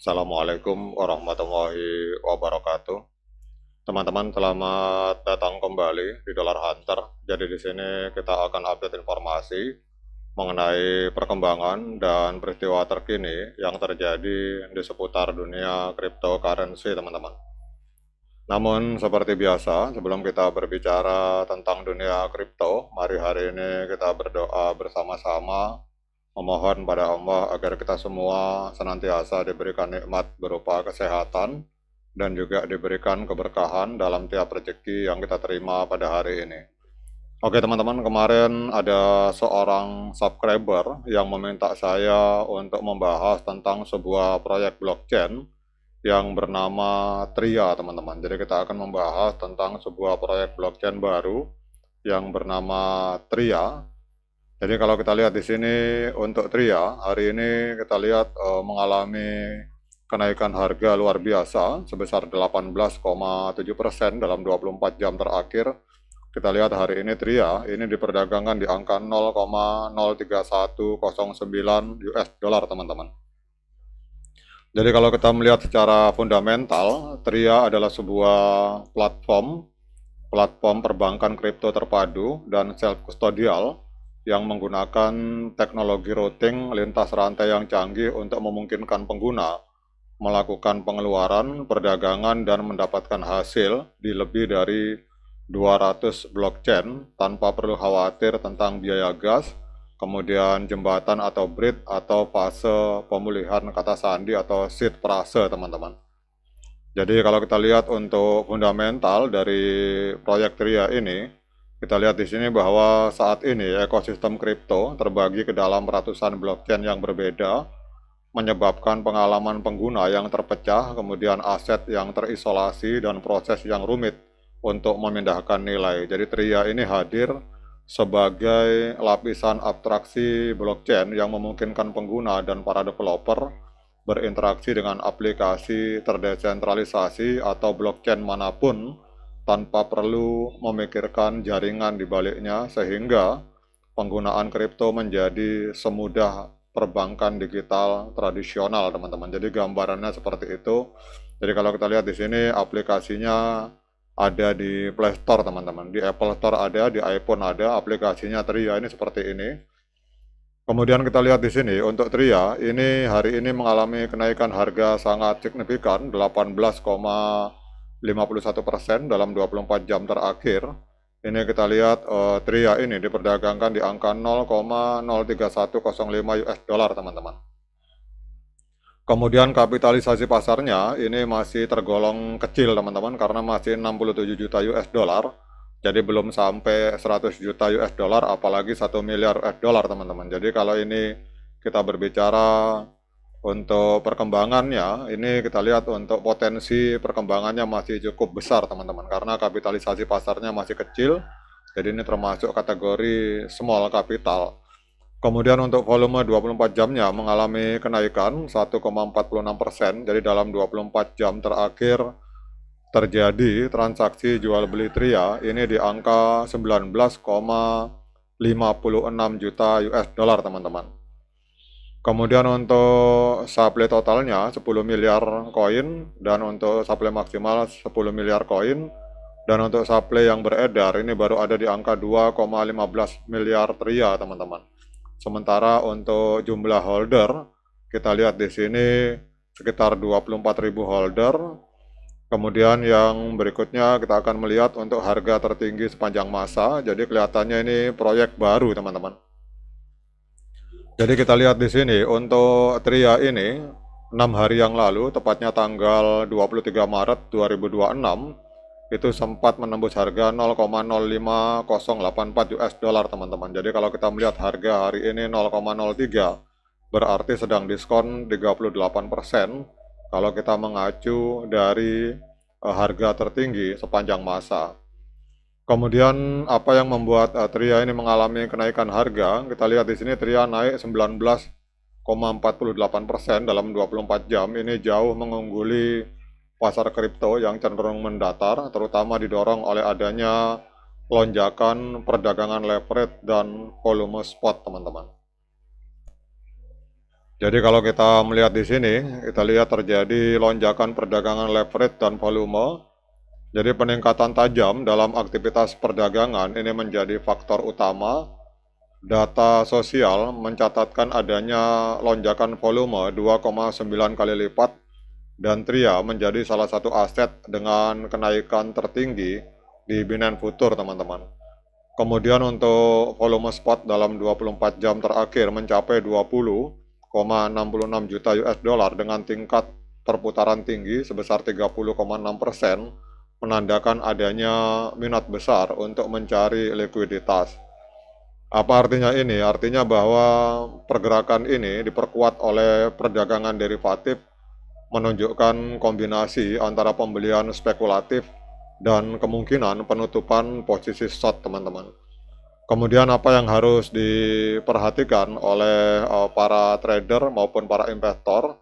Assalamualaikum warahmatullahi wabarakatuh. Teman-teman, selamat datang kembali di Dollar Hunter. Jadi di sini kita akan update informasi mengenai perkembangan dan peristiwa terkini yang terjadi di seputar dunia cryptocurrency, teman-teman. Namun seperti biasa, sebelum kita berbicara tentang dunia kripto, mari hari ini kita berdoa bersama-sama memohon pada Allah agar kita semua senantiasa diberikan nikmat berupa kesehatan dan juga diberikan keberkahan dalam tiap rezeki yang kita terima pada hari ini. Oke teman-teman, kemarin ada seorang subscriber yang meminta saya untuk membahas tentang sebuah proyek blockchain yang bernama Tria, teman-teman. Jadi kita akan membahas tentang sebuah proyek blockchain baru yang bernama Tria. Jadi kalau kita lihat di sini untuk Tria, hari ini kita lihat mengalami kenaikan harga luar biasa sebesar 18,7% dalam 24 jam terakhir. Kita lihat hari ini Tria ini diperdagangkan di angka 0,03109 US dollar, teman-teman. Jadi kalau kita melihat secara fundamental, Tria adalah sebuah platform perbankan kripto terpadu dan self custodial yang menggunakan teknologi routing lintas rantai yang canggih untuk memungkinkan pengguna melakukan pengeluaran, perdagangan, dan mendapatkan hasil di lebih dari 200 blockchain tanpa perlu khawatir tentang biaya gas, kemudian jembatan atau bridge atau fase pemulihan kata sandi atau seed prase, teman-teman. Jadi kalau kita lihat untuk fundamental dari proyek Tria ini, kita lihat di sini bahwa saat ini ekosistem kripto terbagi ke dalam ratusan blockchain yang berbeda, menyebabkan pengalaman pengguna yang terpecah, kemudian aset yang terisolasi, dan proses yang rumit untuk memindahkan nilai. Jadi Tria ini hadir sebagai lapisan abstraksi blockchain yang memungkinkan pengguna dan para developer berinteraksi dengan aplikasi terdesentralisasi atau blockchain manapun tanpa perlu memikirkan jaringan di baliknya, sehingga penggunaan kripto menjadi semudah perbankan digital tradisional, teman-teman. Jadi gambarannya seperti itu. Jadi kalau kita lihat di sini aplikasinya ada di Play Store, teman-teman. Di Apple Store ada, di iPhone ada, aplikasinya Tria ini seperti ini. Kemudian kita lihat di sini untuk Tria ini hari ini mengalami kenaikan harga sangat signifikan 18,51% dalam 24 jam terakhir. Ini kita lihat Tria ini diperdagangkan di angka 0,03105 US dollar, teman-teman. Kemudian kapitalisasi pasarnya ini masih tergolong kecil, teman-teman, karena masih 67 juta US dollar. Jadi belum sampai 100 juta US dollar, apalagi 1 miliar US dollar, teman-teman. Jadi kalau ini kita berbicara untuk perkembangannya, ini kita lihat untuk potensi perkembangannya masih cukup besar, teman-teman, karena kapitalisasi pasarnya masih kecil. Jadi ini termasuk kategori small capital. Kemudian untuk volume 24 jamnya mengalami kenaikan 1,46%. Jadi dalam 24 jam terakhir terjadi transaksi jual beli Tria ini di angka 19,56 juta US dollar, teman-teman. Kemudian untuk supply totalnya 10 miliar koin, dan untuk supply maksimal 10 miliar koin, dan untuk supply yang beredar ini baru ada di angka 2,15 miliar Tria, teman-teman. Sementara untuk jumlah holder, kita lihat di sini sekitar 24.000 holder. Kemudian yang berikutnya kita akan melihat untuk harga tertinggi sepanjang masa. Jadi kelihatannya ini proyek baru, teman-teman. Jadi kita lihat di sini untuk Tria ini 6 hari yang lalu, tepatnya tanggal 23 Maret 2026, itu sempat menembus harga 0,05084 US dollar, teman-teman. Jadi kalau kita melihat harga hari ini 0,03, berarti sedang diskon 38% kalau kita mengacu dari harga tertinggi sepanjang masa. Kemudian apa yang membuat Tria ini mengalami kenaikan harga? Kita lihat di sini Tria naik 19,48% dalam 24 jam. Ini jauh mengungguli pasar kripto yang cenderung mendatar, terutama didorong oleh adanya lonjakan perdagangan leverage dan volume spot, teman-teman. Jadi kalau kita melihat di sini, kita lihat terjadi lonjakan perdagangan leverage dan volume. Jadi peningkatan tajam dalam aktivitas perdagangan ini menjadi faktor utama. Data sosial mencatatkan adanya lonjakan volume 2,9 kali lipat dan TRIA menjadi salah satu aset dengan kenaikan tertinggi di Binance Future, teman-teman. Kemudian untuk volume spot dalam 24 jam terakhir mencapai 20,66 juta US dollar dengan tingkat perputaran tinggi sebesar 30,6%, menandakan adanya minat besar untuk mencari likuiditas. Apa artinya ini? Artinya bahwa pergerakan ini diperkuat oleh perdagangan derivatif, menunjukkan kombinasi antara pembelian spekulatif dan kemungkinan penutupan posisi short, teman-teman. Kemudian apa yang harus diperhatikan oleh para trader maupun para investor?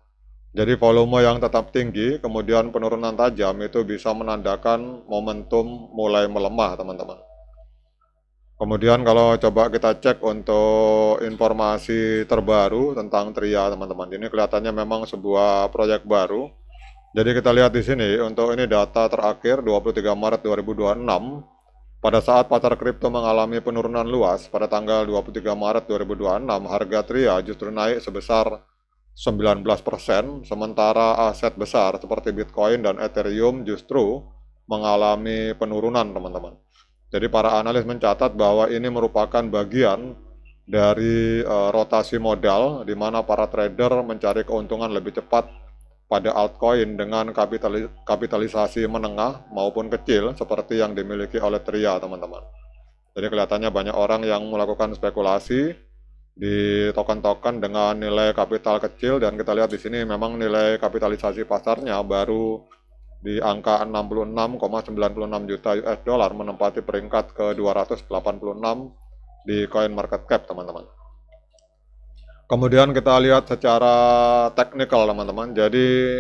Jadi volume yang tetap tinggi, kemudian penurunan tajam itu bisa menandakan momentum mulai melemah, teman-teman. Kemudian kalau coba kita cek untuk informasi terbaru tentang TRIA, teman-teman. Ini kelihatannya memang sebuah proyek baru. Jadi kita lihat di sini, untuk ini data terakhir 23 Maret 2026. Pada saat pasar kripto mengalami penurunan luas pada tanggal 23 Maret 2026, harga TRIA justru naik sebesar 19%, sementara aset besar seperti Bitcoin dan Ethereum justru mengalami penurunan, teman-teman. Jadi para analis mencatat bahwa ini merupakan bagian dari rotasi modal, di mana para trader mencari keuntungan lebih cepat pada altcoin dengan kapitalisasi menengah maupun kecil seperti yang dimiliki oleh TRIA, teman-teman. Jadi kelihatannya banyak orang yang melakukan spekulasi di token-token dengan nilai kapital kecil, dan kita lihat di sini memang nilai kapitalisasi pasarnya baru di angka 66,96 juta US dollar, menempati peringkat ke 286 di coin market cap, teman-teman. Kemudian kita lihat secara teknikal, teman-teman. Jadi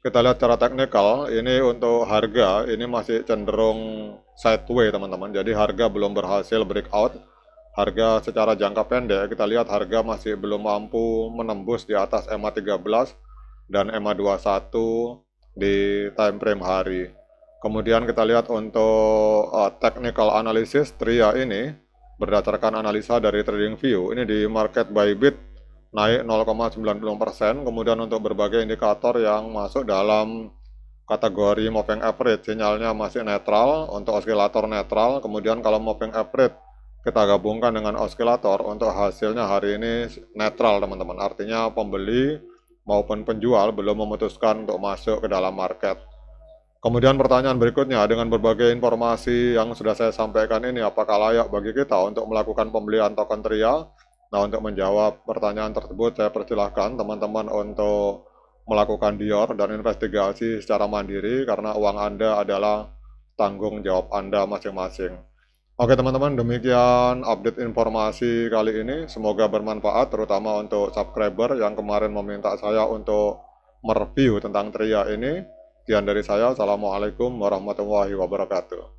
kita lihat secara teknikal, ini untuk harga ini masih cenderung sideways, teman-teman. Jadi harga belum berhasil breakout. Harga secara jangka pendek kita lihat harga masih belum mampu menembus di atas EMA 13 dan EMA 21 di time frame hari. Kemudian kita lihat untuk technical analysis TRIA ini berdasarkan analisa dari TradingView, ini di market by bit naik 0,90%. Kemudian untuk berbagai indikator yang masuk dalam kategori moving average, sinyalnya masih netral untuk osilator netral. Kemudian kalau moving average kita gabungkan dengan osilator, untuk hasilnya hari ini netral, teman-teman. Artinya pembeli maupun penjual belum memutuskan untuk masuk ke dalam market. Kemudian pertanyaan berikutnya, dengan berbagai informasi yang sudah saya sampaikan ini, apakah layak bagi kita untuk melakukan pembelian token TRIA? Nah, untuk menjawab pertanyaan tersebut, saya persilahkan teman-teman untuk melakukan dior dan investigasi secara mandiri, karena uang Anda adalah tanggung jawab Anda masing-masing. Oke teman-teman, demikian update informasi kali ini. Semoga bermanfaat, terutama untuk subscriber yang kemarin meminta saya untuk mereview tentang TRIA ini. Sekian dari saya. Assalamualaikum warahmatullahi wabarakatuh.